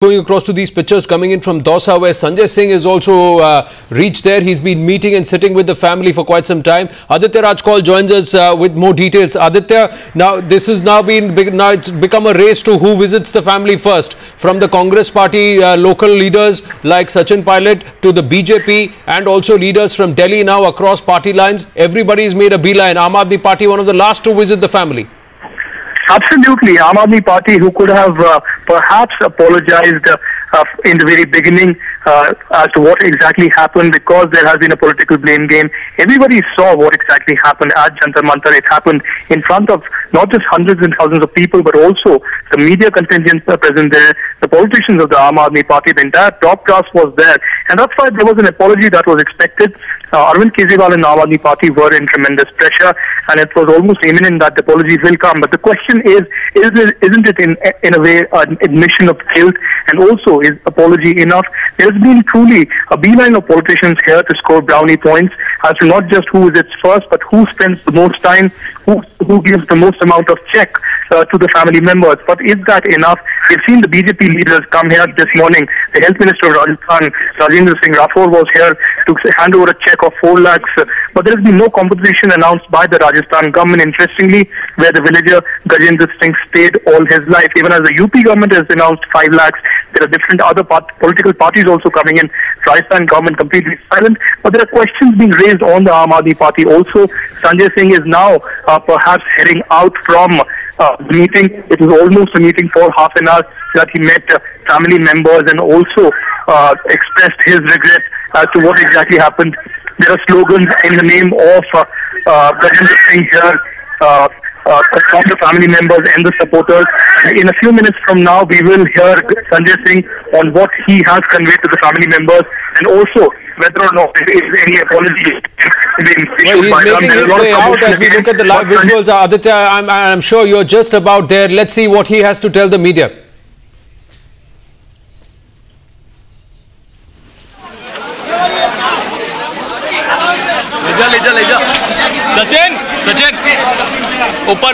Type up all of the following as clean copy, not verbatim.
Going across to these pictures coming in from Dausa, where Sanjay Singh is also reached there. He's been meeting and sitting with the family for quite some time. Aditya Rajkol joins us with more details. Aditya, now this has it's become a race to who visits the family first. From the Congress party local leaders like Sachin Pilot to the BJP and also leaders from Delhi now across party lines. Everybody's made a beeline. Aam Aadmi Party, one of the last to visit the family. Absolutely. Aam Aadmi Party, who could have perhaps apologized in the very beginning as to what exactly happened, because there has been a political blame game. Everybody saw what exactly happened at Jantar Mantar. It happened in front of not just hundreds and thousands of people, but also the media contingents present there, the politicians of the Aam Aadmi Party, the entire top class was there. And that's why there was an apology that was expected. Arvind Kejriwal and Aam Aadmi Party were in tremendous pressure, and it was almost imminent that the apologies will come. But the question isn't it in a way an admission of guilt, and also is apology enough? There has been truly a beeline of politicians here to score brownie points as to not just who visits first, but who spends the most time, who gives the most amount of check to the family members. But is that enough? We've seen the BJP leaders come here this morning. The Health Minister of Rajasthan, Rajendra Singh Rathore, was here to hand over a check of 4 lakhs. But there has been no compensation announced by the Rajasthan government, interestingly, where the villager Gajendra Singh stayed all his life. Even as the UP government has announced 5 lakhs, there are different other political parties also coming in. Rajasthan government completely silent. But there are questions being raised on the Aam Aadmi Party also. Sanjay Singh is now perhaps heading out from the meeting. It was almost a meeting for half an hour that he met family members and also expressed his regret as to what exactly happened. There are slogans in the name of Gajendra Singh here from the family members and the supporters. In a few minutes from now, we will hear Sanjay Singh on what he has conveyed to the family members, and also whether or not there is any apology being issued by them. He's making his way out as we look at the live visuals. Aditya, I'm sure you're just about there. Let's see what he has to tell the media. ले जा सचिन ऊपर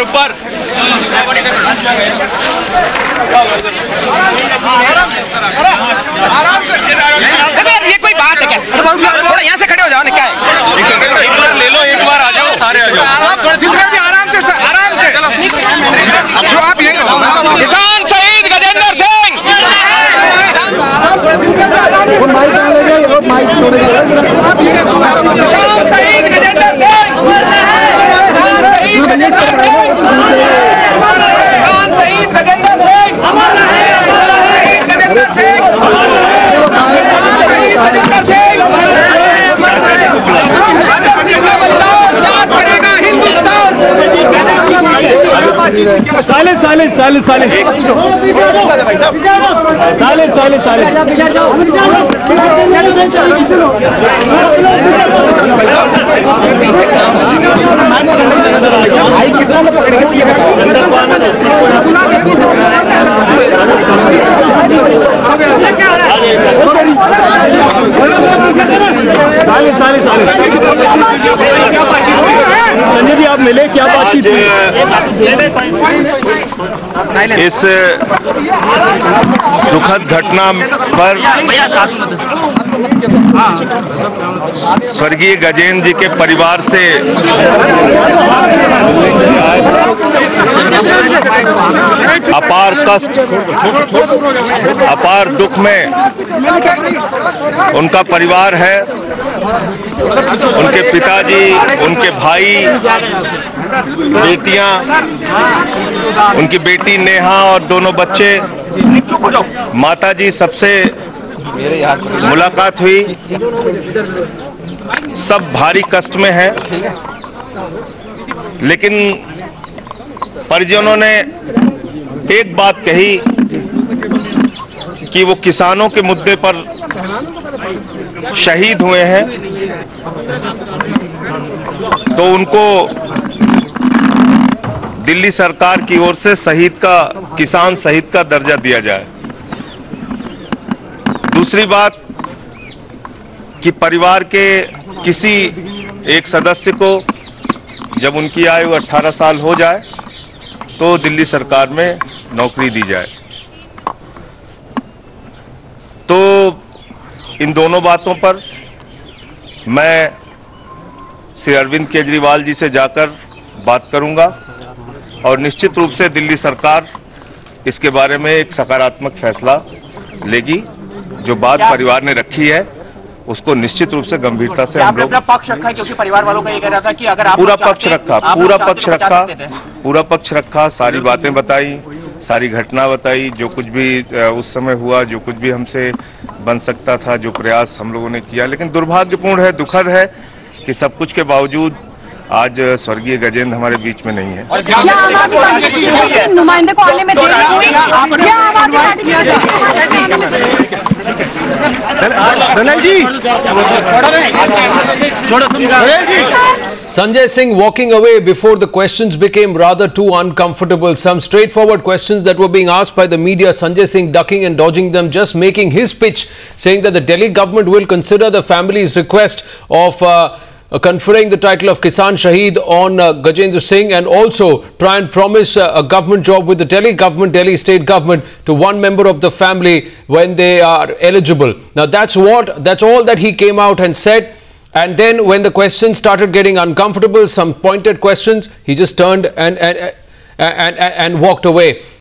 आराम से ये कोई बात है क्या? थोड़ा यहाँ से खड़े हो जाओ ना, क्या है? एक बार ले लो, एक बार आ जाओ, सारे आ जाओ, आराम से जो आप यही रहो। किसान शहीद गजेंद्र सिंह, संजय जी, आप मिले, क्या बातचीत हुई? इस दुखद घटना पर स्वर्गीय गजेंद्र जी के परिवार से अपार कष्ट, अपार दुख में उनका परिवार है। उनके पिताजी, उनके भाई, बेटियां, उनकी बेटी नेहा और दोनों बच्चे, माताजी, सबसे मुलाकात हुई। सब भारी कष्ट में है, लेकिन परिजनों ने एक बात कही कि वो किसानों के मुद्दे पर शहीद हुए हैं, तो उनको दिल्ली सरकार की ओर से किसान शहीद का दर्जा दिया जाए। दूसरी बात कि परिवार के किसी एक सदस्य को जब उनकी आयु 18 साल हो जाए तो दिल्ली सरकार में नौकरी दी जाए। इन दोनों बातों पर मैं श्री अरविंद केजरीवाल जी से जाकर बात करूंगा और निश्चित रूप से दिल्ली सरकार इसके बारे में एक सकारात्मक फैसला लेगी। जो बात परिवार ने रखी है उसको निश्चित रूप से गंभीरता से हम लोग पक्ष रखा है, क्योंकि परिवार वालों का ये कह रहा था कि अगर आप पूरा पक्ष रखा, सारी बातें बताई, सारी घटना बताई, जो कुछ भी उस समय हुआ, जो कुछ भी हमसे बन सकता था, जो प्रयास हम लोगों ने किया। लेकिन दुर्भाग्यपूर्ण है, दुखद है कि सब कुछ के बावजूद आज स्वर्गीय गजेंद्र हमारे बीच में नहीं है। नुमाइंदे को आने में देरी हुई, Sanjay Singh walking away before the questions became rather too uncomfortable. Some straightforward questions that were being asked by the media, Sanjay Singh ducking and dodging them, just making his pitch, saying that the Delhi government will consider the family's request of conferring the title of Kisan Shaheed on Gajendra Singh, and also try and promise a government job with the Delhi government, Delhi state government, to one member of the family when they are eligible. Now that's all that he came out and said. And then when the questions started getting uncomfortable, some pointed questions, he just turned and walked away.